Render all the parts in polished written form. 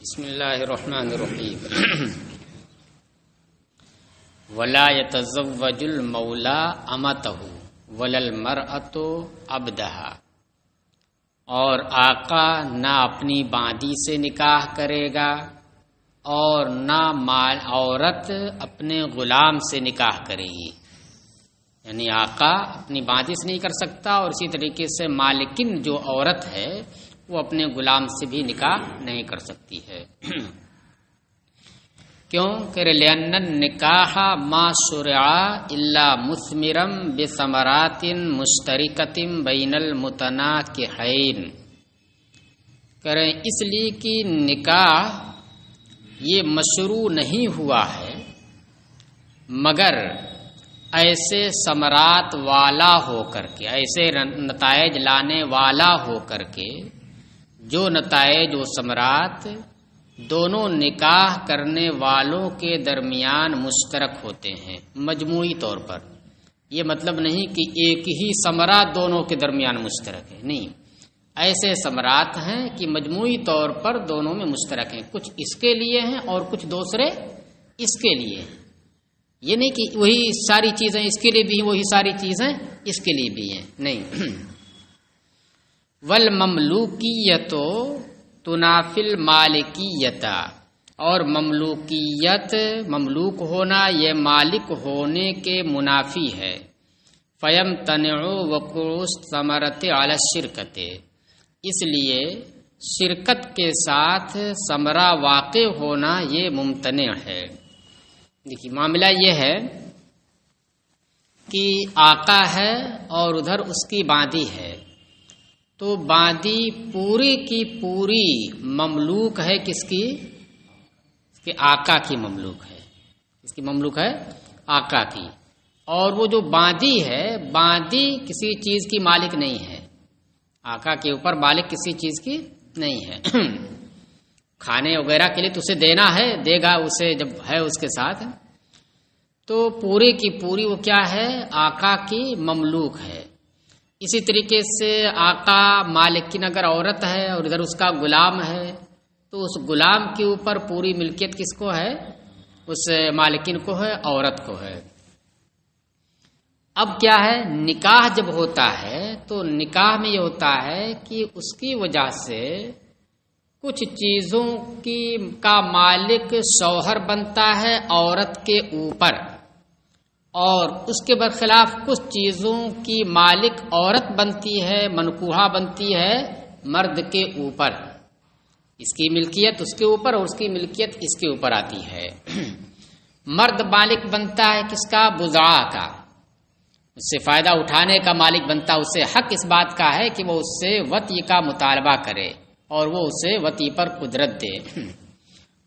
بسم اللہ الرحمن الرحیم ولا يتزوج المولا امته ولا المرأة عبدها، اور آقا نہ اپنی باندی سے نکاح کرے گا اور نہ عورت اپنے غلام سے نکاح کرے گی، یعنی آقا اپنی باندی سے نہیں کر سکتا اور اسی طریقے سے مالکن جو عورت ہے وہ اپنے غلام سے بھی نکاح نہیں کر سکتی ہے۔ کیوں کہ لأن النکاح ما شرع الا مثمرا بثمرات مشترکۃ بین المتناکحین، کریں اس لیے کہ نکاح یہ مشروع نہیں ہوا ہے مگر ایسے ثمرات والا ہو کر کے، ایسے نتائج لانے والا ہو کر کے، جو نتائج و ثمرات دونوں نکاح کرنے والوں کے درمیان مشترک ہوتے ہیں مجموعی طور پر۔ یہ مطلب نہیں کہ ایک ہی ثمرہ دونوں کے درمیان مشترک ہے، نہیں، ایسے ثمرات ہیں کہ مجموعی طور پر دونوں میں مشترک ہیں، کچھ اس کے لیے ہیں اور کچھ دوسرے اس کے لیے ہیں۔ یہ نہیں کہ وہی ساری چیزیں اس کے لیے بھی ہیں، وہی ساری چیزیں اس کے لیے بھی ہیں، نہیں۔ والمملوکیت تنافی المالکیت، اور مملوکیت، مملوک ہونا یہ مالک ہونے کے منافی ہے۔ فیمتنع وقوع الثمرۃ علی الشرکۃ، اس لیے شرکت کے ساتھ ثمرہ واقع ہونا یہ ممتنع ہے۔ دیکھیے معاملہ یہ ہے کہ آقا ہے اور ادھر اس کی باندی ہے، تو باندی پوری کی پوری مملوک ہے کس کی؟ اس کے آقا کی مملوک ہے، اس کی مملوک ہے آقا کی، اور وہ جو باندی ہے، باندی کسی چیز کی مالک نہیں ہے، آقا کے اوپر مالک کسی چیز کی نہیں ہے۔ کھانے وغیرہ کے لیے تو اسے دینا ہے، دے گا اسے جب ہے اس کے ساتھ، تو پوری کی پوری وہ کیا ہے؟ آقا کی مملوک ہے۔ اسی طریقے سے آقا مالکن اگر عورت ہے اور ادھر اس کا غلام ہے تو اس غلام کے اوپر پوری ملکیت کس کو ہے؟ اس مالکن کو ہے، عورت کو ہے۔ اب کیا ہے؟ نکاح جب ہوتا ہے تو نکاح میں یہ ہوتا ہے کہ اس کی وجہ سے کچھ چیزوں کا مالک شوہر بنتا ہے عورت کے اوپر، اور اس کے برخلاف کچھ چیزوں کی مالک عورت بنتی ہے، منکوحہ بنتی ہے مرد کے اوپر، اس کی ملکیت اس کے اوپر اور اس کی ملکیت اس کے اوپر آتی ہے۔ مرد مالک بنتا ہے کس کا؟ بضاع کا، اس سے فائدہ اٹھانے کا مالک بنتا ہے، اسے حق اس بات کا ہے کہ وہ اس سے وطی کا مطالبہ کرے اور وہ اسے وطی پر قدرت دے،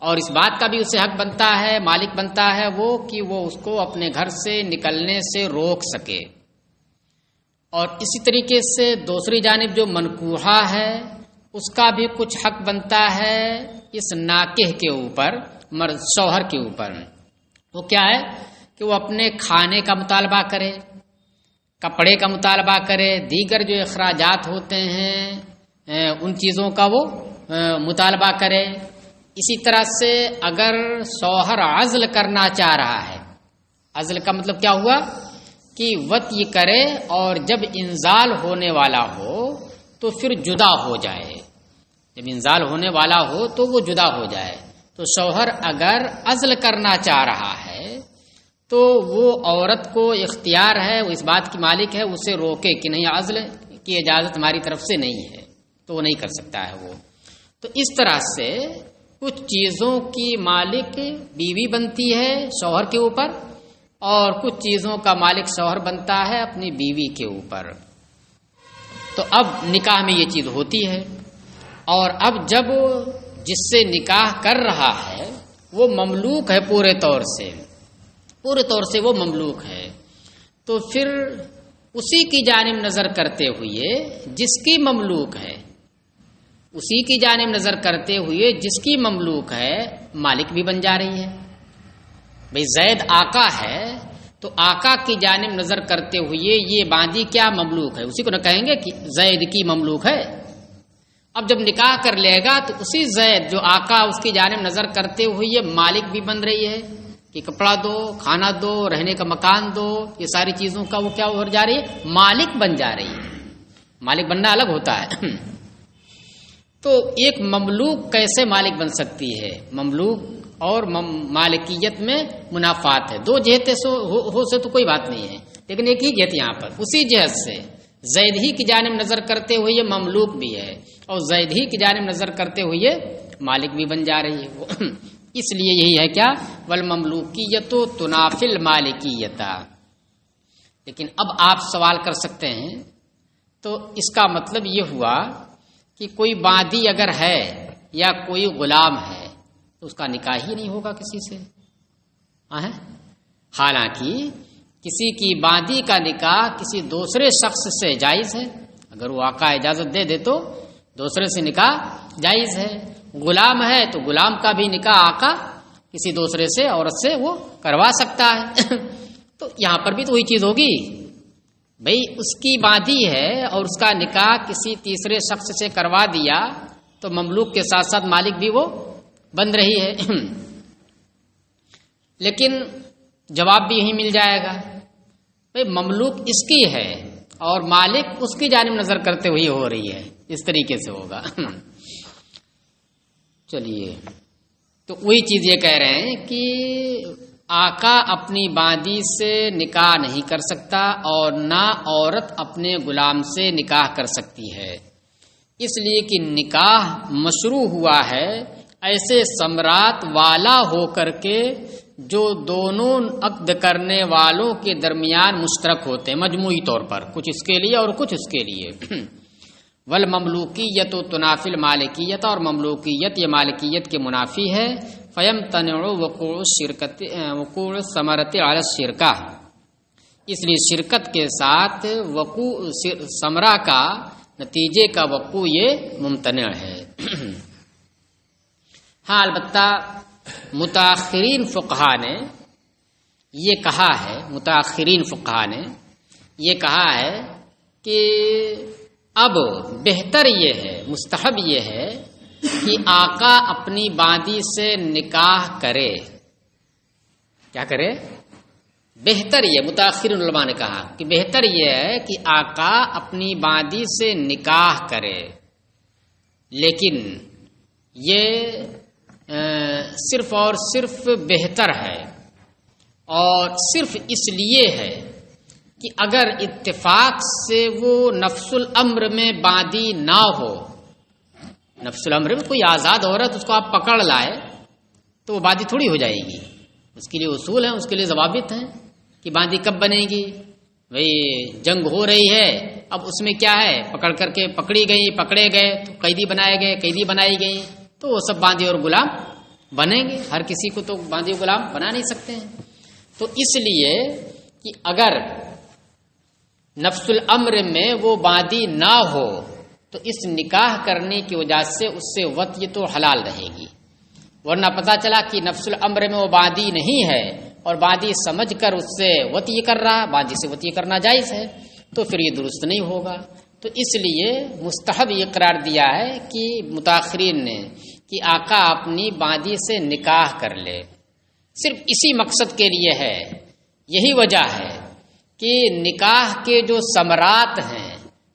اور اس بات کا بھی اسے حق بنتا ہے، مالک بنتا ہے وہ کہ وہ اس کو اپنے گھر سے نکلنے سے روک سکے۔ اور اسی طریقے سے دوسری جانب جو منکوحہ ہے اس کا بھی کچھ حق بنتا ہے اس ناکح کے اوپر، مرد شوہر کے اوپر۔ وہ کیا ہے کہ وہ اپنے کھانے کا مطالبہ کرے، کپڑے کا مطالبہ کرے، دیگر جو اخراجات ہوتے ہیں ان چیزوں کا وہ مطالبہ کرے۔ اسی طرح سے اگر شوہر عزل کرنا چاہ رہا ہے، عزل کا مطلب کیا ہوا کہ وطی کرے اور جب انزال ہونے والا ہو تو پھر جدا ہو جائے، جب انزال ہونے والا ہو تو وہ جدا ہو جائے۔ تو شوہر اگر عزل کرنا چاہ رہا ہے تو وہ عورت کو اختیار ہے، وہ اس بات کی مالک ہے، اسے روکے کہ نہیں، عزل کی اجازت ہماری طرف سے نہیں ہے، تو وہ نہیں کر سکتا ہے وہ۔ تو اس طرح سے کچھ چیزوں کی مالک بیوی بنتی ہے شوہر کے اوپر، اور کچھ چیزوں کا مالک شوہر بنتا ہے اپنی بیوی کے اوپر۔ تو اب نکاح میں یہ چیز ہوتی ہے، اور اب جب جس سے نکاح کر رہا ہے وہ مملوک ہے، پورے طور سے وہ مملوک ہے، تو پھر اسی کی جانب نظر کرتے ہوئے جس کی مملوک ہے، اسی کی جانب نظر کرتے ہوئے جس کی مملوک ہے مالک بھی بن جا رہی ہے۔ بھئی زید آقا ہے تو آقا کی جانب نظر کرتے ہوئے یہ باندی کیا مملوک ہے، اسی کو نہ کہیں گے کہ زید کی مملوک ہے، اب جب نکاح کر لے گا تو اسی زید جو آقا اس کی جانب نظر کرتے ہوئے یہ مالک بھی بن رہی ہے کہ کپڑا دو، کھانا دو، رہنے کا مکان دو، یہ ساری چیزوں کا وہ کیا ہو جا رہی ہے، مالک بن جا رہی ہے۔ مالک بننا الگ ہوتا ہے۔ تو ایک مملوک کیسے مالک بن سکتی ہے؟ مملوک اور مالکیت میں منافات ہے، دو جہتیں ہو سے تو کوئی بات نہیں ہے، لیکن ایک ہی جہت یہاں پر، اسی جہت سے زید ہی کی جانب نظر کرتے ہوئے یہ مملوک بھی ہے اور زید ہی کی جانب نظر کرتے ہوئے مالک بھی بن جا رہی ہے وہ۔ اس لیے یہی ہے کیا، والمملوکیت تنافی المالکیت۔ لیکن اب آپ سوال کر سکتے ہیں تو اس کا مطلب یہ ہوا کہ کوئی باندی اگر ہے یا کوئی غلام ہے تو اس کا نکاح ہی نہیں ہوگا کسی سے۔ حالانکہ کسی کی باندی کا نکاح کسی دوسرے شخص سے جائز ہے، اگر وہ آقا اجازت دے دے تو دوسرے سے نکاح جائز ہے۔ غلام ہے تو غلام کا بھی نکاح آقا کسی دوسرے سے عورت سے وہ کروا سکتا ہے۔ تو یہاں پر بھی تو وہی چیز ہوگی، بھئی اس کی باندی ہے اور اس کا نکاح کسی تیسرے شخص سے کروا دیا تو مملوک کے ساتھ ساتھ مالک بھی وہ بن رہی ہے۔ لیکن جواب بھی یہی مل جائے گا، بھئی مملوک اس کی ہے اور مالک اس کی جانب نظر کرتے ہوئی ہو رہی ہے، اس طریقے سے ہوگا۔ چلیے، تو وہی چیز یہ کہہ رہے ہیں کہ آقا اپنی باندی سے نکاح نہیں کر سکتا اور نہ عورت اپنے غلام سے نکاح کر سکتی ہے، اس لیے کہ نکاح مشروع ہوا ہے ایسے ثمرات والا ہو کر کے جو دونوں عقد کرنے والوں کے درمیان مشترک ہوتے ہیں مجموعی طور پر، کچھ اس کے لیے اور کچھ اس کے لیے۔ والمملوکیت تنافی المالکیت، اور مملوکیت یہ مالکیت کے منافی ہے۔ فیمتنع وقوع ثمرۃ علی الشرکہ، اس لیے شرکت کے ساتھ وقوع ثمرہ کا نتیجے کا وقوع یہ ممتنع ہے۔ ہاں البتہ متاخرین فقہا نے یہ کہا ہے، متاخرین فقہا نے یہ کہا ہے کہ اب بہتر یہ ہے، مستحب یہ ہے کہ آقا اپنی باندی سے نکاح کرے۔ کیا کرے؟ بہتر یہ، متاخرین علماء نے کہا کہ بہتر یہ ہے کہ آقا اپنی باندی سے نکاح کرے، لیکن یہ صرف اور صرف بہتر ہے، اور صرف اس لیے ہے کہ اگر اتفاق سے وہ نفس الامر میں باندی نہ ہو، نفس الامر میں کوئی آزاد عورت اس کو آپ پکڑ لائے تو وہ باندی تھوڑی ہو جائے گی، اس کے لیے اصول ہیں، اس کے لیے ضوابط ہیں کہ باندی کب بنے گی۔ بھئی جنگ ہو رہی ہے، اب اس میں کیا ہے، پکڑ کر کے پکڑی گئی، پکڑے گئے تو قیدی بنائے گئے، قیدی بنائی گئی، تو وہ سب باندی اور غلام بنیں گے، ہر کسی کو تو باندی اور غلام بنا نہیں سکتے ہیں۔ تو اس لیے کہ اگر نفس الامر میں وہ باندی نہ ہو تو اس نکاح کرنے کی وجہ سے اس سے وطی تو حلال رہے گی، ورنہ پتہ چلا کہ نفس الامر میں وہ باندی نہیں ہے اور باندی سمجھ کر اس سے وطی کر رہا، باندی سے وطی کرنا جائز ہے، تو پھر یہ درست نہیں ہوگا۔ تو اس لیے مستحب یہ قرار دیا ہے کہ متاخرین نے کہ آقا اپنی باندی سے نکاح کر لے، صرف اسی مقصد کے لیے ہے، یہی وجہ ہے کہ نکاح کے جو ثمرات ہیں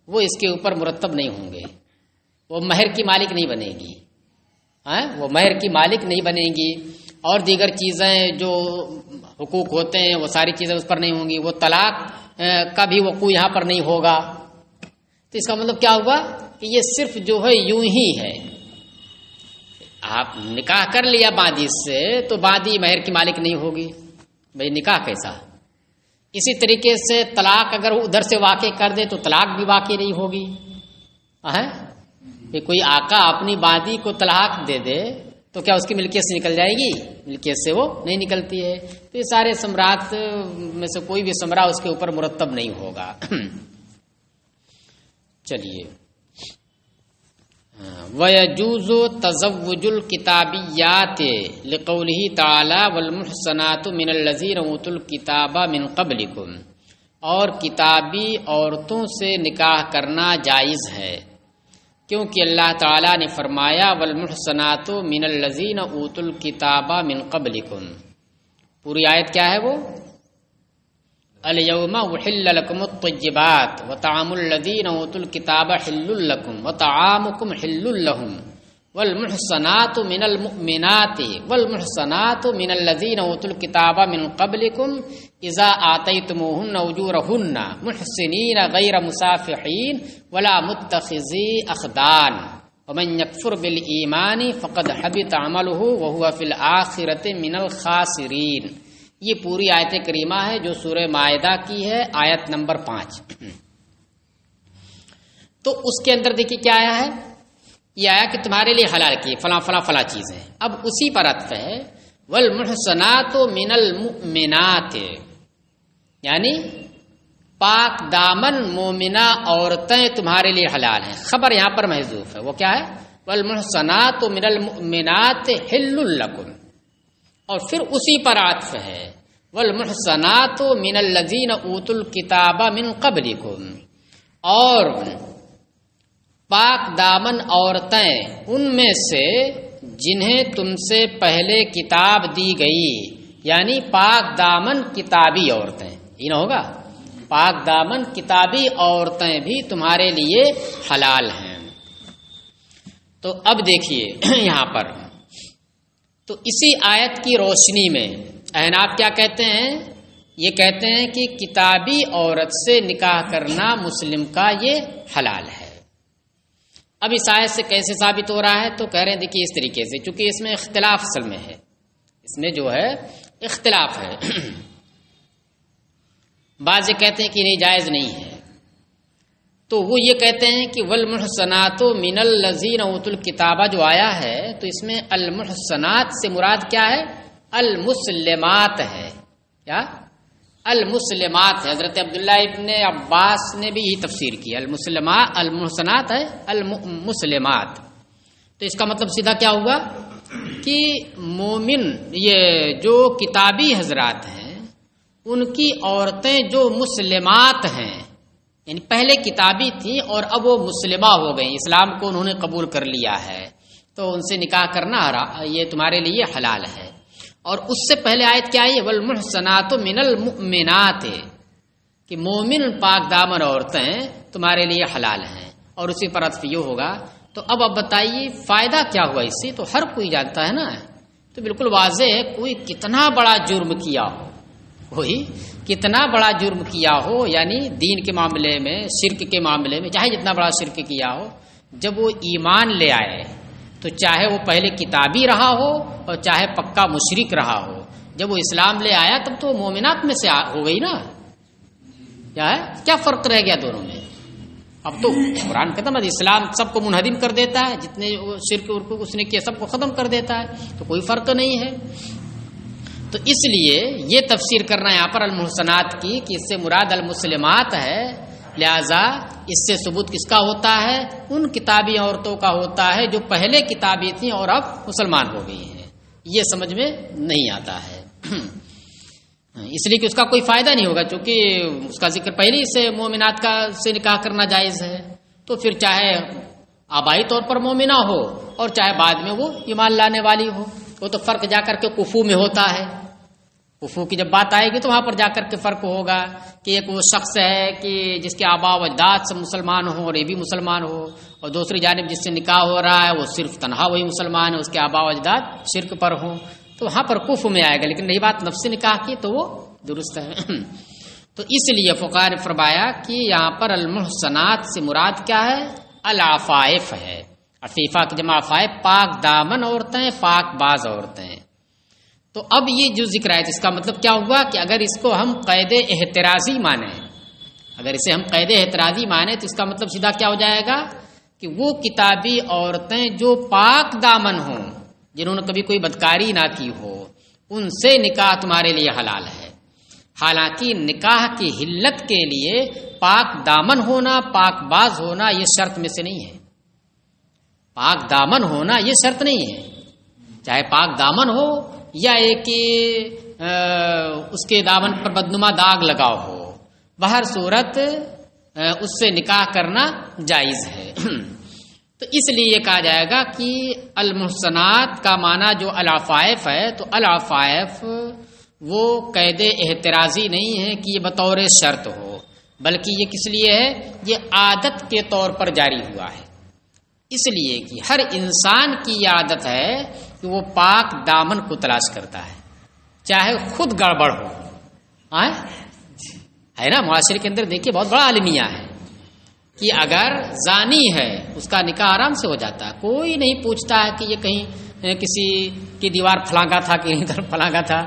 وہ اس کے اوپر مرتب نہیں ہوں گے، وہ مہر کی مالک نہیں بنے گی، وہ مہر کی مالک نہیں بنے گی، اور دیگر چیزیں جو حقوق ہوتے ہیں وہ ساری چیزیں اس پر نہیں ہوں گی، وہ طلاق کا بھی وقوع یہاں پر نہیں ہوگا۔ تو اس کا مطلب کیا ہوا کہ یہ صرف جو ہے یوں ہی ہے، آپ نکاح کر لیا باندی سے تو باندی مہر کی مالک نہیں ہوگی، بھئی نکاح کیسا۔ اسی طریقے سے طلاق اگر ادھر سے واقع کر دے تو طلاق بھی واقع نہیں ہوگی، کہ کوئی آقا اپنی باندی کو طلاق دے دے تو کیا اس کی ملکیت سے نکل جائے گی؟ ملکیت سے وہ نہیں نکلتی ہے۔ تو یہ سارے ثمرات میں سے کوئی بھی ثمرہ اس کے اوپر مرتب نہیں ہوگا۔ چلیے، وَيَجُوزُ تَزَوُّجُ الْكِتَابِيَّاتِ لِقَوْلِهِ تَعَالَى وَالْمُحْصَنَاتُ مِنَ الَّذِينَ أُوتُوا الْكِتَابَ مِنْ قَبْلِكُمْ، اور کتابی عورتوں سے نکاح کرنا جائز ہے کیونکہ اللہ تعالیٰ نے فرمایا والمحصنات من الذین اوتوا الکتاب من قبلکم. پوری آیت کیا ہے وہ؟ الیوم احل لکم الطیبات وطعام الذین اوتوا الکتاب حل لکم وطعامکم حل لہم والمحصنات من المؤمنات والمحصنات من الذین اوتوا الکتاب من قبلکم اذا آتیتموہن اجورہن محسنین غیر مسافحین ولا متخذی اخدان ومن یکفر بالایمان فقد حبط عملہ وہو فی الآخرۃ من الخاسرین. یہ پوری آیت کریمہ ہے جو سورہ مائدہ کی ہے، آیت نمبر 5. تو اس کے اندر دیکھیے کیا آیا ہے، یہ آیا کہ تمہارے لیے حلال کی فلاں فلاں فلاں چیزیں. اب اسی پر عطف ہے والمحصنات من المؤمنات، یعنی پاک دامن مومنہ عورتیں تمہارے لیے حلال ہیں. خبر یہاں پر محذوف ہے، وہ کیا ہے؟ والمحصنات من المؤمنات حل لکم، اور پھر اسی پر عطف ہے والمحصنات من الذین اوتوا الکتاب من قبلکم، اور پاک دامن عورتیں ان میں سے جنہیں تم سے پہلے کتاب دی گئی، یعنی پاک دامن کتابی عورتیں. یہ نہ ہوگا، پاک دامن کتابی عورتیں بھی تمہارے لیے حلال ہیں. تو اب دیکھیے یہاں پر تو اسی آیت کی روشنی میں احناف کیا کہتے ہیں؟ یہ کہتے ہیں کہ کتابی عورت سے نکاح کرنا مسلم کا یہ حلال ہے. اب اس آیت سے کیسے ثابت ہو رہا ہے؟ تو کہہ رہے ہیں دیکھیے اس طریقے سے، چونکہ اس میں اختلاف اصل میں ہے، اس میں جو ہے اختلاف ہے. بعض یہ کہتے ہیں کہ نہیں جائز نہیں ہے، تو وہ یہ کہتے ہیں کہ والمحصنات من الذین اوتوا الکتاب جو آیا ہے تو اس میں المحصنات سے مراد کیا ہے؟ المسلمات ہے. کیا؟ المسلمات ہے. حضرت عبداللہ ابن عباس نے بھی یہی تفسیر کی، المحصنات ہے المسلمات. تو اس کا مطلب سیدھا کیا ہوگا کہ مومن یہ جو کتابی حضرات ہیں ان کی عورتیں جو مسلمات ہیں، یعنی پہلے کتابی تھیں اور اب وہ مسلمہ ہو گئیں، اسلام کو انہوں نے قبول کر لیا ہے، تو ان سے نکاح کرنا یہ تمہارے لیے حلال ہے. اور اس سے پہلے آیت کیا ہے؟ والمحصنات من المؤمنات، کہ مومن پاک دامن عورتیں تمہارے لیے حلال ہیں، اور اسی پر عطف یہ ہوگا. تو اب بتائیے فائدہ کیا ہوا اس سے؟ تو ہر کوئی جانتا ہے نا، تو بالکل واضح ہے، کوئی کتنا بڑا جرم کیا ہو، کوئی کتنا بڑا جرم کیا ہو، یعنی دین کے معاملے میں، شرک کے معاملے میں، چاہے جتنا بڑا شرک کیا ہو، جب وہ ایمان لے آئے تو چاہے وہ پہلے کتابی رہا ہو اور چاہے پکا مشرک رہا ہو، جب وہ اسلام لے آیا تب تو مومنات میں سے ہو گئی نا. کیا ہے؟ کیا فرق رہ گیا دونوں میں؟ اب تو قرآن ختم ہے، اسلام سب کو منہدم کر دیتا ہے، جتنے شرک اس نے کیا سب کو ختم کر دیتا ہے، تو کوئی فرق نہیں ہے. تو اس لیے یہ تفسیر کرنا یہاں پر المحصنات کی کہ اس سے مراد المسلمات ہے، لہذا اس سے ثبوت کس کا ہوتا ہے؟ ان کتابی عورتوں کا ہوتا ہے جو پہلے کتابی تھیں اور اب مسلمان ہو گئی ہیں. یہ سمجھ میں نہیں آتا ہے، اس لیے کہ اس کا کوئی فائدہ نہیں ہوگا، چونکہ اس کا ذکر پہلے ہی سے مومنات کا سے نکاح کرنا جائز ہے. تو پھر چاہے آبائی طور پر مومنہ ہو اور چاہے بعد میں وہ ایمان لانے والی ہو، وہ تو فرق جا کر کے کفو میں ہوتا ہے. کفو کی جب بات آئے گی تو وہاں پر جا کر کے فرق ہوگا کہ ایک وہ شخص ہے کہ جس کے آبا و اجداد سے مسلمان ہو اور یہ بھی مسلمان ہو، اور دوسری جانب جس سے نکاح ہو رہا ہے وہ صرف تنہا وہی مسلمان ہے، اس کے آبا و اجداد شرک پر ہوں، تو وہاں پر کفو میں آئے گا. لیکن رہی بات نفس نکاح کی تو وہ درست ہے. تو اس لیے فقہاء نے فرمایا کہ یہاں پر المحصنات سے مراد کیا ہے؟ العفائف ہے. عفیفہ کی جمع عفائف، پاک دامن عورتیں، پاک باز عورتیں. تو اب یہ جو ذکر ہے اس کا مطلب کیا ہوا کہ اگر اس کو ہم قید احترازی مانیں، اگر اسے ہم قید احترازی مانیں تو اس کا مطلب سیدھا کیا ہو جائے گا کہ وہ کتابی عورتیں جو پاک دامن ہوں، جنہوں نے کبھی کوئی بدکاری نہ کی ہو، ان سے نکاح تمہارے لیے حلال ہے. حالانکہ نکاح کی حلت کے لیے پاک دامن ہونا، پاک باز ہونا یہ شرط میں سے نہیں ہے. پاک دامن ہونا یہ شرط نہیں ہے، چاہے پاک دامن ہو یا ایک اس کے دامن پر بدنما داغ لگا ہو، بہر صورت اس سے نکاح کرنا جائز ہے. تو اس لیے کہا جائے گا کہ المحسنات کا معنی جو العفائف ہے، تو العفائف وہ قید احترازی نہیں ہے کہ یہ بطور شرط ہو، بلکہ یہ کس لیے ہے، یہ عادت کے طور پر جاری ہوا ہے، اس لیے کہ ہر انسان کی یہ عادت ہے کہ وہ پاک دامن کو تلاش کرتا ہے، چاہے خود گڑبڑ ہو. ہے نا، معاشرے کے اندر دیکھیے بہت بڑا المیہ ہے کہ اگر زانی ہے اس کا نکاح آرام سے ہو جاتا ہے، کوئی نہیں پوچھتا ہے کہ یہ کہیں کسی کی دیوار پھلانگا تھا، کہیں ادھر پھلانگا تھا،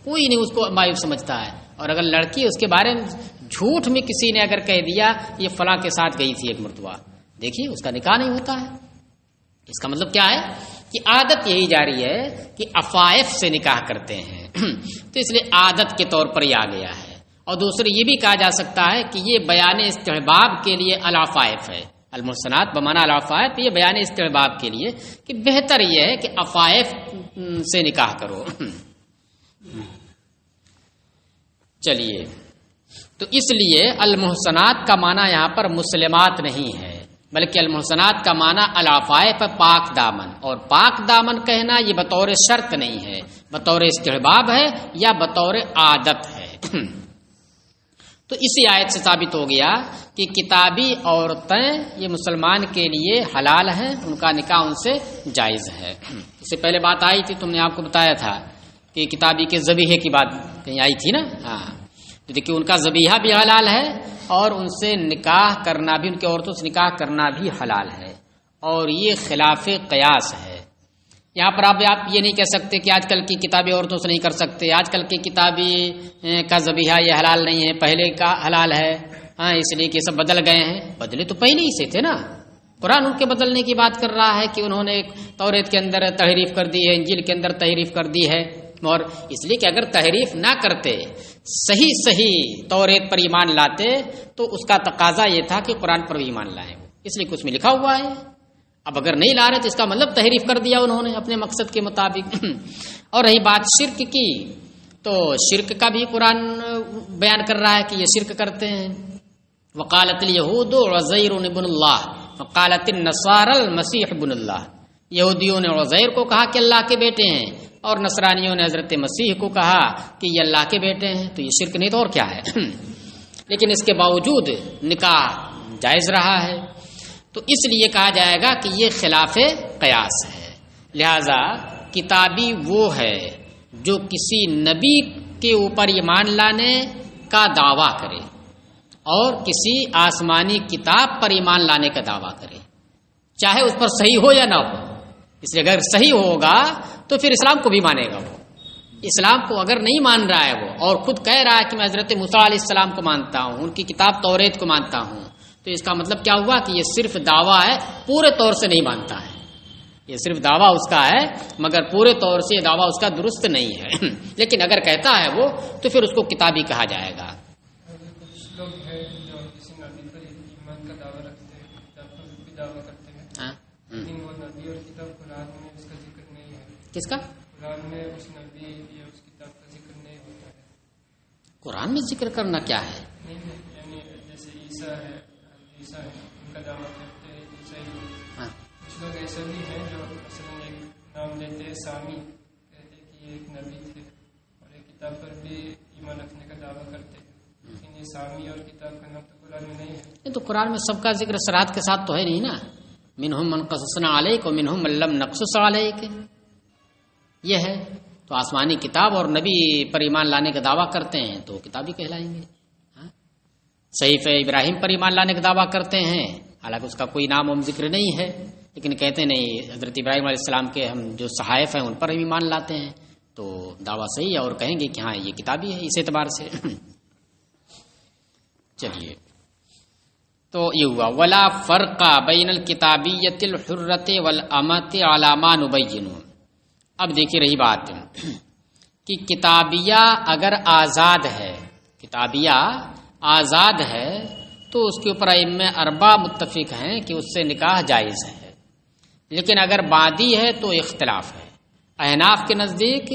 کوئی نہیں اس کو معیوب سمجھتا ہے. اور اگر لڑکی اس کے بارے میں جھوٹ میں کسی نے اگر کہہ دیا یہ فلاں کے ساتھ گئی تھی ایک مرتبہ، دیکھیے اس کا نکاح نہیں ہوتا ہے. اس کا مطلب کیا ہے کہ عادت یہی جاری ہے کہ عفائف سے نکاح کرتے ہیں تو اس لیے عادت کے طور پر یہ آ گیا ہے. اور دوسرے یہ بھی کہا جا سکتا ہے کہ یہ بیان استحباب کے لیے العفائف ہے، المحسنات بمعنی العفائف، یہ بیان استحباب کے لیے کہ بہتر یہ ہے کہ عفائف سے نکاح کرو. چلیے، تو اس لیے المحسنات کا معنی یہاں پر مسلمات نہیں ہے، بلکہ المحسنات کا معنی العفائف پاک دامن. اور پاک دامن کہنا یہ بطور شرط نہیں ہے، بطور استحباب ہے یا بطور عادت ہے. تو اسی آیت سے ثابت ہو گیا کہ کتابی عورتیں یہ مسلمان کے لیے حلال ہیں، ان کا نکاح ان سے جائز ہے. اس سے پہلے بات آئی تھی، تم نے آپ کو بتایا تھا کہ کتابی کے ذبیحے کی بات کہیں آئی تھی نا. ہاں، تو دیکھیے ان کا ذبیحہ بھی حلال ہے اور ان سے نکاح کرنا بھی، ان کے عورتوں سے نکاح کرنا بھی حلال ہے، اور یہ خلاف قیاس ہے. یہاں پر آپ یہ نہیں کہہ سکتے کہ آج کل کی کتابی عورتوں سے نہیں کر سکتے، آج کل کی کتابی کا ذبیحہ یہ حلال نہیں ہے، پہلے کا حلال ہے، اس لیے کہ سب بدل گئے ہیں. بدلے تو پہلے ہی سے تھے نا. قرآن ان کے بدلنے کی بات کر رہا ہے کہ انہوں نے توریت کے اندر تحریف کر دی ہے، انجیل کے اندر تحریف کر دی ہے. اور اس لیے کہ اگر تحریف نہ کرتے، صحیح توریت پر ایمان لاتے، تو اس کا تقاضا یہ تھا کہ قرآن پر بھی ایمان لائیں، اس لیے کہ اس میں لکھا ہوا ہے. اب اگر نہیں لا رہے تو اس کا مطلب تحریف کر دیا انہوں نے اپنے مقصد کے مطابق. اور رہی بات شرک کی، تو شرک کا بھی قرآن بیان کر رہا ہے کہ یہ شرک کرتے ہیں. وقالت الیہود عزیر ابن اللہ وقالت النصارى المسیح ابن اللہ. یہودیوں نے عزیر کو کہا کہ اللہ کے بیٹے ہیں، اور نصرانیوں نے حضرت مسیح کو کہا کہ یہ اللہ کے بیٹے ہیں. تو یہ شرک نہیں تو اور کیا ہے. لیکن اس کے باوجود نکاح جائز رہا ہے، تو اس لیے کہا جائے گا کہ یہ خلاف قیاس ہے. لہذا کتابی وہ ہے جو کسی نبی کے اوپر ایمان لانے کا دعویٰ کرے اور کسی آسمانی کتاب پر ایمان لانے کا دعویٰ کرے، چاہے اس پر صحیح ہو یا نہ ہو. اس لیے اگر صحیح ہوگا تو پھر اسلام کو بھی مانے گا. وہ اسلام کو اگر نہیں مان رہا ہے وہ، اور خود کہہ رہا ہے کہ میں حضرت موسیٰ علیہ السلام کو مانتا ہوں، ان کی کتاب توریت کو مانتا ہوں، تو اس کا مطلب کیا ہوا کہ یہ صرف دعویٰ ہے، پورے طور سے نہیں مانتا ہے. یہ صرف دعویٰ اس کا ہے، مگر پورے طور سے یہ دعویٰ اس کا درست نہیں ہے. لیکن اگر کہتا ہے وہ، تو پھر اس کو کتابی کہا جائے گا. کچھ لوگ ہیں جو کسی نبی پر ایمان کا دعویٰ رکھتے ہیں، کتاب پر بھی دعویٰ کرتے ہیں، لیکن وہ نبی اور کتاب قرآن میں اس کا ذکر نہیں ہے. کس کا؟ قرآن میں اس نبی یا اس کتاب کا ذکر نہیں ہوتا ہے. قرآن میں ذکر کرنا کیا ہے؟ یعنی جیسے عیسیٰ ہے، ان کا دعویٰ کرتے ہیں عیسائی لوگ. کچھ لوگ ایسے بھی ہیں جو مثلاً ایک نام لیتے ہیں سامی، کہتے ہیں کہ یہ ایک نبی تھے، اور ایک کتاب پر بھی ایمان رکھنے کا دعویٰ کرتے ہیں، لیکن یہ سامی اور کتاب کا نام تو قرآن میں نہیں ہے. یہ تو قرآن میں سب کا ذکر صراط کے ساتھ تو ہے نہیں نا. منہم من قصصنا علیک ومنہم من لم نقصص علیک، یہ ہے. تو آسمانی کتاب اور نبی پر ایمان لانے کا دعویٰ کرتے ہیں تو کتابی کہلائیں گے. صحیفہ ابراہیم پر ایمان لانے کا دعویٰ کرتے ہیں، حالانکہ اس کا کوئی نام و ذکر نہیں ہے، لیکن کہتے نہیں حضرت ابراہیم علیہ السلام کے ہم جو صحائف ہیں ان پر ہم ایمان لاتے ہیں، تو دعویٰ صحیح ہے، اور کہیں گے کہ ہاں یہ کتابی ہے اس اعتبار سے. چلیے، تو یہ ہوا ولا فرق بین الکتابیۃ الحرۃ والامۃ علی ما نبین. اب دیکھیے رہی بات کہ کتابیہ اگر آزاد ہے، کتابیہ آزاد ہے، تو اس کے اوپر ائمہ اربعہ متفق ہیں کہ اس سے نکاح جائز ہے. لیکن اگر بادی ہے تو اختلاف ہے. احناف کے نزدیک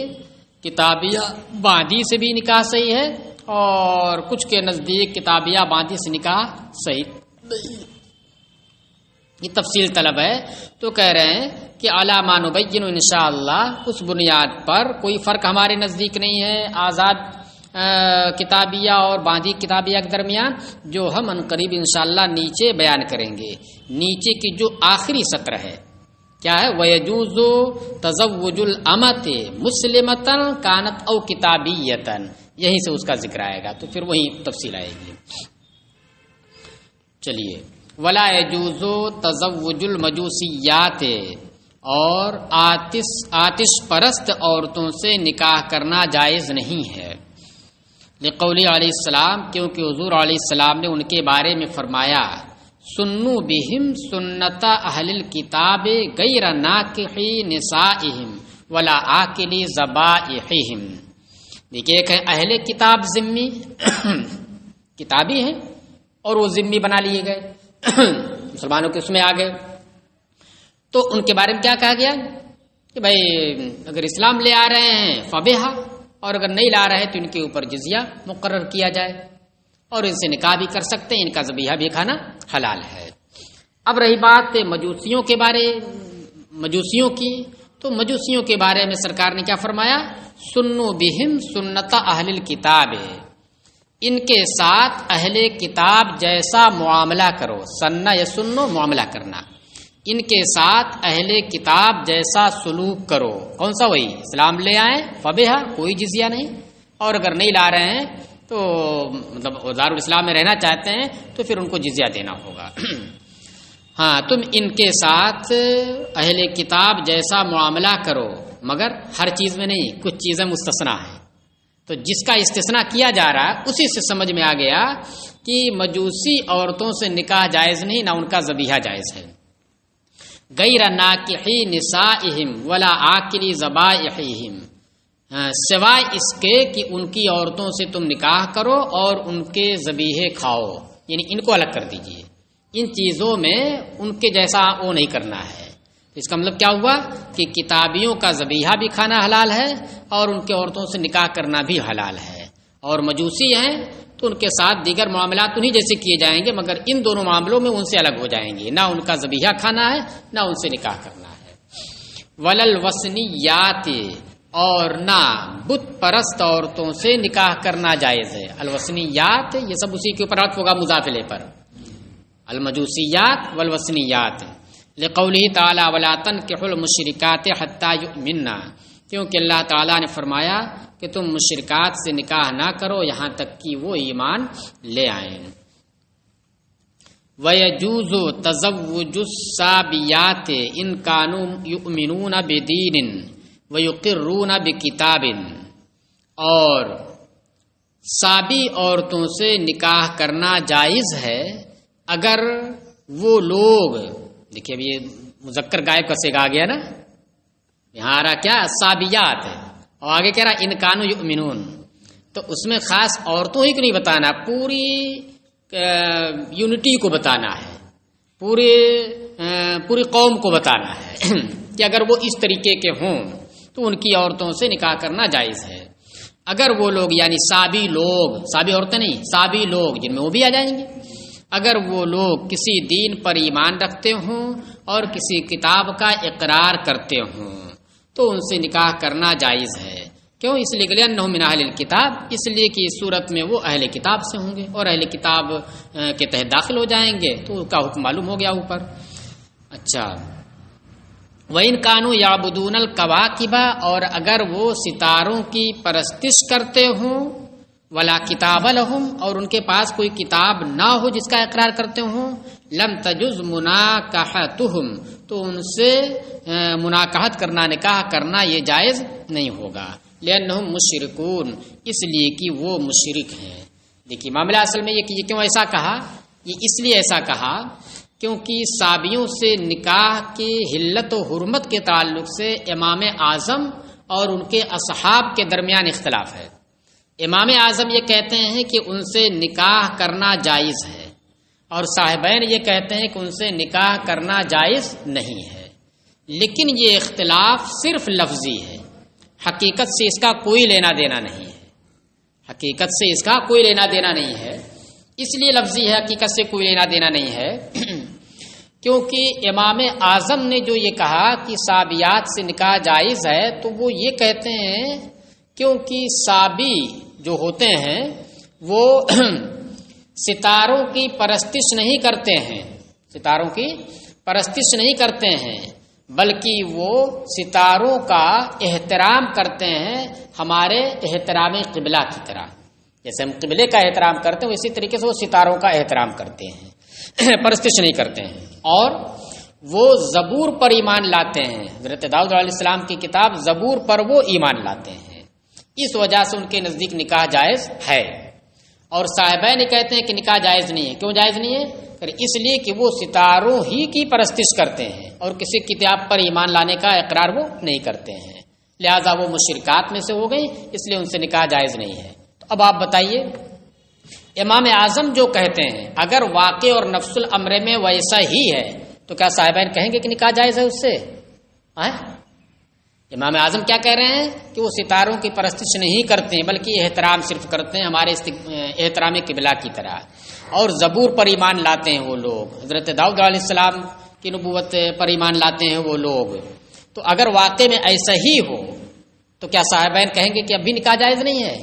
کتابیہ بادی سے بھی نکاح صحیح ہے، اور کچھ کے نزدیک کتابیہ بادی سے نکاح صحیح نہیں. یہ تفصیل طلب ہے، تو کہہ رہے ہیں کہ اعلیٰ ما نبین انشاءاللہ، اس بنیاد پر کوئی فرق ہمارے نزدیک نہیں ہے آزاد کتابیہ اور باندھی کتابیہ کے درمیان، جو ہم عنقریب انشاءاللہ نیچے بیان کریں گے۔ نیچے کی جو آخری سطر ہے کیا ہے؟ وَيَجُوزُ تَزَوُّجُ الْأَمَةِ مُسْلِمَةً كَانَتْ أَوْ كِتَابِيَّةً، یہیں سے اس کا ذکر آئے گا، تو پھر وہی تفصیل آئے گی۔ چلیے، وَلَا يَجُوزُ تَزَوُّجُ الْمَجُوسِيَّاتِ، اور آتش پرست عورتوں سے نکاح کرنا جائز نہیں ہے، لقول علیہ السلام، کیونکہ حضور علیہ السلام نے ان کے بارے میں فرمایا سنو بہم سنت اہل الکتاب غیر ناکحی نسائہم ولا آکلی ذبائحہم۔ دیکھیے، ایک ہے اہل کتاب ذمی کتابی ہیں اور وہ ذمی بنا لیے گئے مسلمانوں کے اس میں آ گئے، تو ان کے بارے میں کیا کہا گیا کہ بھائی اگر اسلام لے آ رہے ہیں فبہا، اور اگر نہیں لا رہے تو ان کے اوپر جزیہ مقرر کیا جائے، اور ان سے نکاح بھی کر سکتے ہیں، ان کا ذبیحہ بھی کھانا حلال ہے۔ اب رہی بات مجوسیوں کی، تو مجوسیوں کے بارے میں سرکار نے کیا فرمایا؟ سنو بہم سنت اہل الکتاب، ان کے ساتھ اہل کتاب جیسا معاملہ کرو، سننا یا سنو معاملہ کرنا، ان کے ساتھ اہل کتاب جیسا سلوک کرو۔ کون سا؟ وہی اسلام لے آئیں فبہا، کوئی جزیہ نہیں، اور اگر نہیں لا رہے ہیں تو مطلب دارالاسلام میں رہنا چاہتے ہیں تو پھر ان کو جزیہ دینا ہوگا۔ ہاں، تم ان کے ساتھ اہل کتاب جیسا معاملہ کرو، مگر ہر چیز میں نہیں، کچھ چیزیں مستثنا ہیں، تو جس کا استثنا کیا جا رہا ہے اسی سے سمجھ میں آ گیا کہ مجوسی عورتوں سے نکاح جائز نہیں، نہ ان کا ذبیحہ جائز ہے۔ غیر ناکحی نسائہم ولا آکلی ذبائحہم، سوائے اس کے کہ ان کی عورتوں سے تم نکاح کرو اور ان کے ذبیحے کھاؤ، یعنی ان کو الگ کر دیجئے، ان چیزوں میں ان کے جیسا وہ نہیں کرنا ہے۔ اس کا مطلب کیا ہوا کہ کتابیوں کا ذبیحہ بھی کھانا حلال ہے اور ان کے عورتوں سے نکاح کرنا بھی حلال ہے، اور مجوسی ہیں تو ان کے ساتھ دیگر معاملات انہی جیسے کیے جائیں گے، مگر ان دونوں معاملوں میں ان سے الگ ہو جائیں گے، نہ ان کا ذبیحہ کھانا ہے نہ ان سے نکاح کرنا ہے۔ ولل وثنیات، اور نہ بت پرست عورتوں سے نکاح کرنا جائز ہے۔ الوثنیات یہ سب اسی کے اوپر عطف ہوگا مضافلے پر، المجوسیات والوثنیات، لقولہ تعالی ولا تنکحوا المشرکات حتی یؤمنن، کیونکہ اللہ تعالیٰ نے فرمایا کہ تم مشرکات سے نکاح نہ کرو یہاں تک کہ وہ ایمان لے آئیں۔ وَيَجُوزُ تَزَوُّجُ الصَّابِيَّاتِ إِن كَانُوا يُؤْمِنُونَ بِدِينٍ وَيُقِرُّونَ بِكِتَابٍ، اور صابی عورتوں سے نکاح کرنا جائز ہے اگر وہ لوگ، دیکھیے اب یہ مذکر غائب کا صیغہ آ گیا نا، یہاں آ رہا کیا؟ صابیات ہے، اور آگے کہہ رہا ان کانوا یؤمنون، تو اس میں خاص عورتوں ہی کو نہیں بتانا، پوری یونٹی کو بتانا ہے، پوری قوم کو بتانا ہے کہ اگر وہ اس طریقے کے ہوں تو ان کی عورتوں سے نکاح کرنا جائز ہے۔ اگر وہ لوگ یعنی صابی لوگ، صابی عورتیں نہیں، صابی لوگ جن میں وہ بھی آ جائیں گے، اگر وہ لوگ کسی دین پر ایمان رکھتے ہوں اور کسی کتاب کا اقرار کرتے ہوں تو ان سے نکاح کرنا جائز ہے۔ کیوں؟ اس لیے کہ لأنہم من اہل الکتاب، اس لیے کہ اس صورت میں وہ اہل کتاب سے ہوں گے اور اہل کتاب کے تحت داخل ہو جائیں گے تو اس کا حکم معلوم ہو گیا اوپر۔ اچھا، وَإِن كَانُوا يَعْبُدُونَ الْكَوَاكِبَ، اور اگر وہ ستاروں کی پرستش کرتے ہوں، وَلَا كِتَابَ لَهُمْ، اور ان کے پاس کوئی کتاب نہ ہو جس کا اقرار کرتے ہوں، لَمْ تَجُزْ مُنَاكَحَتُهُمْ، تو ان سے مناکحت کرنا، نکاح کرنا یہ جائز نہیں ہوگا، لأنہم مشرکون، اس لیے کہ وہ مشرک ہیں۔ دیکھیے معاملہ اصل میں یہ کہ یہ کیوں ایسا کہا، یہ اس لیے ایسا کہا کیونکہ صابیوں سے نکاح کی حلت و حرمت کے تعلق سے امام اعظم اور ان کے اصحاب کے درمیان اختلاف ہے۔ امام اعظم یہ کہتے ہیں کہ ان سے نکاح کرنا جائز ہے، اور صاحبین یہ کہتے ہیں کہ ان سے نکاح کرنا جائز نہیں ہے، لیکن یہ اختلاف صرف لفظی ہے، حقیقت سے اس کا کوئی لینا دینا نہیں ہے، حقیقت سے اس کا کوئی لینا دینا نہیں ہے، اس لیے لفظی ہے، حقیقت سے کوئی لینا دینا نہیں ہے۔ کیونکہ امام اعظم نے جو یہ کہا کہ صابیات سے نکاح جائز ہے تو وہ یہ کہتے ہیں کیونکہ صابی جو ہوتے ہیں وہ ستاروں کی پرستش نہیں کرتے ہیں، ستاروں کی پرستش نہیں کرتے ہیں، بلکہ وہ ستاروں کا احترام کرتے ہیں ہمارے احترام قبلہ کی طرح۔ جیسے ہم قبلے کا احترام کرتے ہیں اسی طریقے سے وہ ستاروں کا احترام کرتے ہیں، پرستش نہیں کرتے ہیں۔ اور وہ زبور پر ایمان لاتے ہیں، حضرت داؤد علیہ السلام کی کتاب زبور پر وہ ایمان لاتے ہیں، اس وجہ سے ان کے نزدیک نکاح جائز ہے۔ اور صاحبین کہتے ہیں کہ نکاح جائز نہیں ہے۔ کیوں جائز نہیں ہے؟ اس لیے کہ وہ ستاروں ہی کی پرستش کرتے ہیں اور کسی کتاب پر ایمان لانے کا اقرار وہ نہیں کرتے ہیں، لہذا وہ مشرکات میں سے ہو گئی، اس لیے ان سے نکاح جائز نہیں ہے۔ تو اب آپ بتائیے، امام اعظم جو کہتے ہیں اگر واقع اور نفس الامر میں ویسا ہی ہے تو کیا صاحبین کہیں گے کہ نکاح جائز ہے اس سے؟ امام اعظم کیا کہہ رہے ہیں کہ وہ ستاروں کی پرستش نہیں کرتے ہیں بلکہ احترام صرف کرتے ہیں ہمارے احترام قبلہ کی طرح، اور زبور پر ایمان لاتے ہیں وہ لوگ، حضرت داؤد علیہ السلام کی نبوت پر ایمان لاتے ہیں وہ لوگ۔ تو اگر واقع میں ایسا ہی ہو تو کیا صاحبین کہیں گے کہ اب بھی نکاح جائز نہیں ہے؟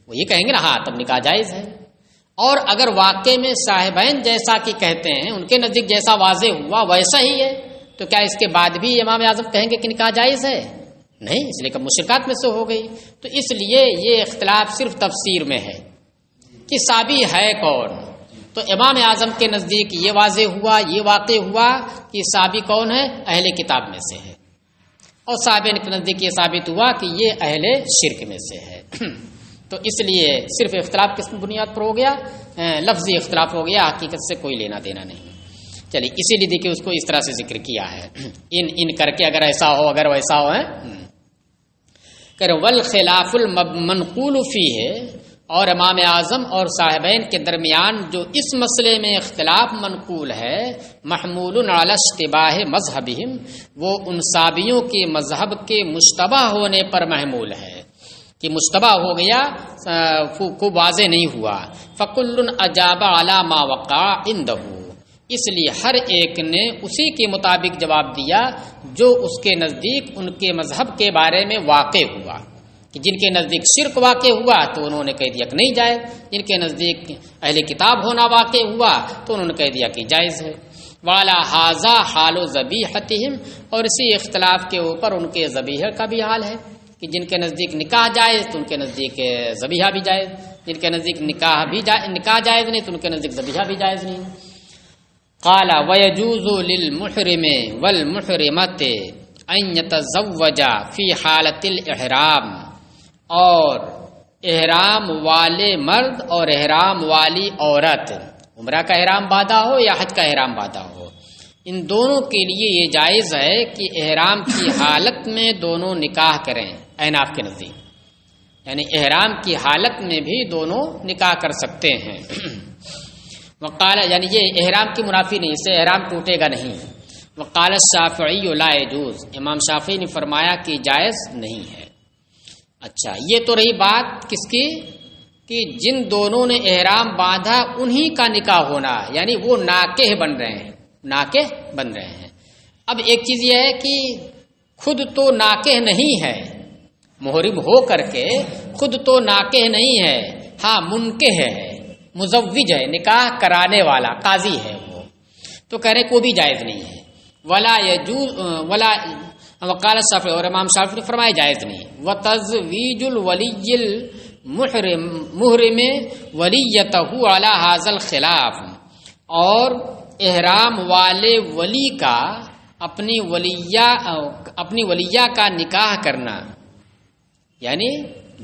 وہ یہ کہیں گے نا ہاں تب نکاح جائز ہے۔ اور اگر واقع میں صاحبین جیسا کہ کہتے ہیں ان کے نزدیک جیسا واضح ہوا ویسا ہی ہے تو کیا اس کے بعد بھی امام اعظم کہیں گے کہ نکاح جائز ہے؟ نہیں، اس لیے کہ مشرکات میں سے ہو گئی۔ تو اس لیے یہ اختلاف صرف تفسیر میں ہے کہ صابی ہے کون۔ تو امام اعظم کے نزدیک یہ واضح ہوا، یہ واقع ہوا کہ صابی کون ہے؟ اہل کتاب میں سے ہے، اور صابین کے نزدیک یہ ثابت ہوا کہ یہ اہل شرک میں سے ہے۔ تو اس لیے صرف اختلاف کس بنیاد پر ہو گیا؟ لفظی اختلاف ہو گیا، حقیقت سے کوئی لینا دینا نہیں۔ چلیے اسی لیے دیکھیے اس کو اس طرح سے ذکر کیا ہے، ان کر کے اگر ایسا ہو اگر ویسا ہو کہ والخلاف المنقول فیہ، اور امام اعظم اور صاحبین کے درمیان جو اس مسئلے میں اختلاف منقول ہے، محمول علی اشتباہ مذہبہم، وہ ان صابیوں کے مذہب کے مشتبہ ہونے پر محمول ہے کہ مشتبہ ہو گیا، کو واضح نہیں ہوا۔ فکل اجاب علی ما وقع عنده، اس لیے ہر ایک نے اسی کے مطابق جواب دیا جو اس کے نزدیک ان کے مذہب کے بارے میں واقع ہوا، کہ جن کے نزدیک شرک واقع ہوا تو انہوں نے کہہ دیا کہ نہیں جائز، جن کے نزدیک اہل کتاب ہونا واقع ہوا تو انہوں نے کہہ دیا کہ جائز ہے۔ والا حاضہ حال و ذبیحتہم، اور اسی اختلاف کے اوپر ان کے ذبیحہ کا بھی حال ہے کہ جن کے نزدیک نکاح جائز تو ان کے نزدیک ذبیحہ بھی جائز، جن کے نزدیک نکاح جائز نہیں تو ان کے نزدیک ذبیحہ بھی جائز نہیں۔ قال ويجوز للمحرم والمحرمة ان يتزوجا في حالة الاحرام، اور احرام والے مرد اور احرام والی عورت، عمرہ کا احرام باندھا ہو یا حج کا احرام باندھا ہو، ان دونوں کے لیے یہ جائز ہے کہ احرام کی حالت میں دونوں نکاح کریں احناف کے نزدیک، یعنی احرام کی حالت میں بھی دونوں نکاح کر سکتے ہیں۔ وقال، یعنی یہ احرام کی منافی نہیں، اس سے احرام ٹوٹے گا نہیں۔ وقال الشافعی لا يجوز، امام شافعی نے فرمایا کہ جائز نہیں ہے۔ اچھا، یہ تو رہی بات کس کی کہ جن دونوں نے احرام باندھا انہی کا نکاح ہونا، یعنی وہ ناکح بن رہے ہیں، ناکح بن رہے ہیں۔ اب ایک چیز یہ ہے کہ خود تو ناکح نہیں ہے، محرم ہو کر کے خود تو ناکح نہیں ہے، ہاں منکح ہے، مزوج ہے، نکاح کرانے والا قاضی ہے وہ، تو کہہ رہے کو بھی جائز نہیں ہے۔ ولا یجوز ولا وقال الشافعی، اور امام شافعی نے فرمایا جائز نہیں۔ وتزویج الولی المحرم ولیتہ علی ھذا الخلاف، اور احرام والے ولی کا اپنی ولیہ کا نکاح کرنا، یعنی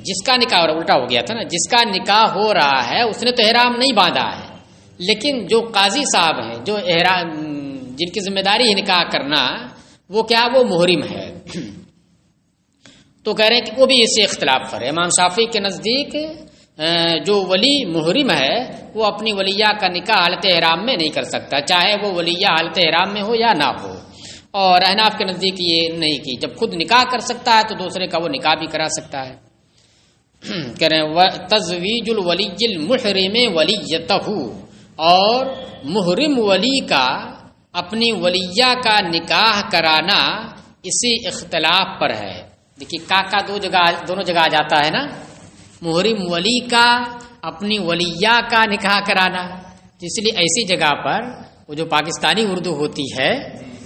جس کا نکاح الٹا ہو گیا تھا نا، جس کا نکاح ہو رہا ہے اس نے تو احرام نہیں باندھا ہے، لیکن جو قاضی صاحب ہیں جو احرام جن کی ذمہ داری ہے نکاح کرنا، وہ کیا وہ محرم ہے، تو کہہ رہے ہیں کہ وہ بھی اس سے اختلاف پر ہے۔ امام شافعی کے نزدیک جو ولی محرم ہے وہ اپنی ولیہ کا نکاح حالت احرام میں نہیں کر سکتا، چاہے وہ ولیہ حالت احرام میں ہو یا نہ ہو۔ اور احناف کے نزدیک یہ نہیں کہ جب خود نکاح کر سکتا ہے تو دوسرے کا وہ نکاح بھی کرا سکتا ہے۔ کہہ رہے ہیں تزویج الولی المحرم ولیتہ، اور محرم ولی کا اپنی ولیہ کا نکاح کرانا اسی اختلاف پر ہے. دیکھیے کا دونوں جگہ آ جاتا ہے نا. محرم ولی کا اپنی ولیہ کا نکاح کرانا، اس لیے ایسی جگہ پر وہ جو پاکستانی اردو ہوتی ہے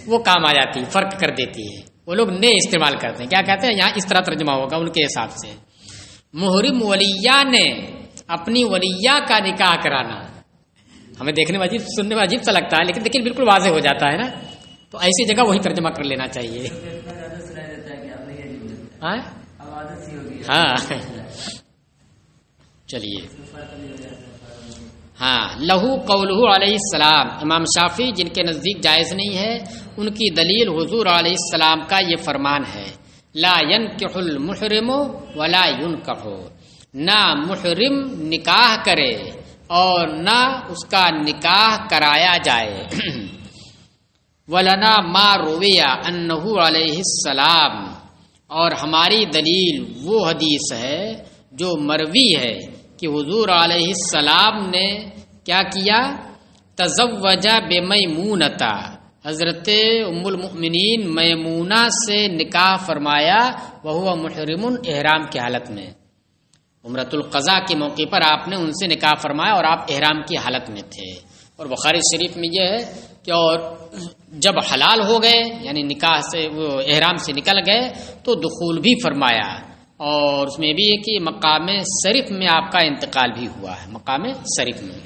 وہ کام آ جاتی ہے، فرق کر دیتی ہے. وہ لوگ نئے استعمال کرتے ہیں، کیا کہتے ہیں یہاں اس طرح ترجمہ ہوگا ان کے حساب سے. محرم ولیہ نے اپنی ولیہ کا نکاح کرانا. ہمیں دیکھنے میں عجیب، سننے میں عجیب سا لگتا ہے، لیکن دیکھیے بالکل واضح ہو جاتا ہے نا. تو ایسی جگہ وہی ترجمہ کر لینا چاہیے. ہاں چلیے. ہاں لہو قولہ علیہ السلام، امام شافعی جن کے نزدیک جائز نہیں ہے، ان کی دلیل حضور علیہ السلام کا یہ فرمان ہے لا ينکح المحرم ولا ينکح، نہ محرم نکاح کرے اور نہ اس کا نکاح کرایا جائے. ولنا ما روی انہ علیہ السلام، اور ہماری دلیل وہ حدیث ہے جو مروی ہے کہ حضور علیہ السلام نے کیا کیا، تزوج بمیمونۃ، حضرت ام المؤمنین میمونہ سے نکاح فرمایا، وہو محرم، احرام کی حالت میں. عمرۃ القضاء کے موقع پر آپ نے ان سے نکاح فرمایا اور آپ احرام کی حالت میں تھے. اور بخاری شریف میں یہ ہے کہ اور جب حلال ہو گئے یعنی نکاح سے وہ احرام سے نکل گئے تو دخول بھی فرمایا. اور اس میں بھی ہے کہ مقام شریف میں آپ کا انتقال بھی ہوا ہے، مقام شریف میں.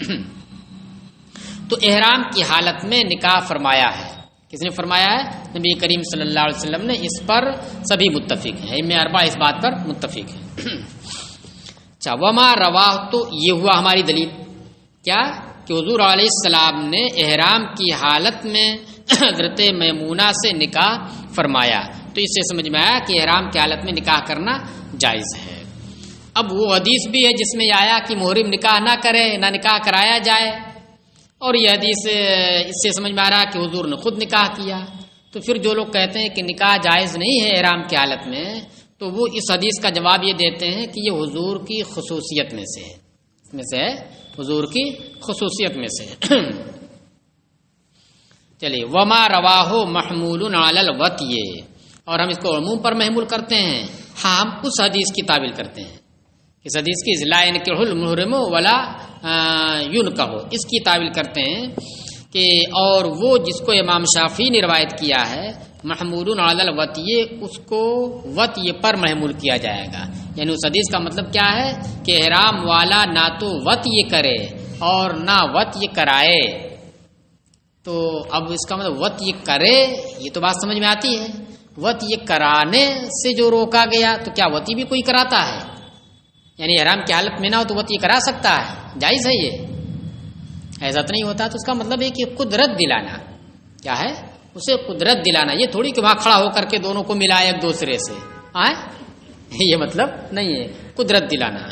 تو احرام کی حالت میں نکاح فرمایا ہے. کس نے فرمایا ہے؟ نبی کریم صلی اللہ علیہ وسلم نے. اس پر سبھی متفق ہیں، ائمہ اربعہ اس بات پر متفق ہیں. اچھا، وما رواہ، تو یہ ہوا ہماری دلیل کیا کہ حضور علیہ السلام نے احرام کی حالت میں حضرت میمونہ سے نکاح فرمایا. تو اس سے سمجھ میں آیا کہ احرام کی حالت میں نکاح کرنا جائز ہے. اب وہ حدیث بھی ہے جس میں آیا کہ محرم نکاح نہ کرے، نہ نکاح کرایا جائے، اور یہ حدیث اس سے سمجھ میں آ رہا کہ حضور نے خود نکاح کیا. تو پھر جو لوگ کہتے ہیں کہ نکاح جائز نہیں ہے احرام کی حالت میں، تو وہ اس حدیث کا جواب یہ دیتے ہیں کہ یہ حضور کی خصوصیت میں سے ہے، اس میں سے ہے، حضور کی خصوصیت میں سے. چلیے، وما رواہ محمول علی الوطی، اور ہم اس کو عموم پر محمول کرتے ہیں. ہاں، ہم اس حدیث کی تعبیر کرتے ہیں، اس حدیث کی لا ينکح المحرم ولا ينکح، اس کی تعبیر کرتے ہیں کہ اور وہ جس کو امام شافعی نے روایت کیا ہے محمول علی الوطی، اس کو وطی پر محمول کیا جائے گا. یعنی اس حدیث کا مطلب کیا ہے کہ احرام والا نہ تو وطی کرے اور نہ وطی کرائے. تو اب اس کا مطلب وطی کرے، یہ تو بات سمجھ میں آتی ہے. وطی کرانے سے جو روکا گیا، تو کیا وطی بھی کوئی کراتا ہے؟ یعنی احرام کی حالت میں نہ ہو تو وطی کرا سکتا ہے، جائز ہے یہ؟ ایسا تو نہیں ہوتا. تو اس کا مطلب ہے کہ قدرت دلانا، کیا ہے؟ اسے قدرت دلانا. یہ تھوڑی کہ وہاں کھڑا ہو کر کے دونوں کو ملائے ایک دوسرے سے، یہ مطلب نہیں ہے. قدرت دلانا.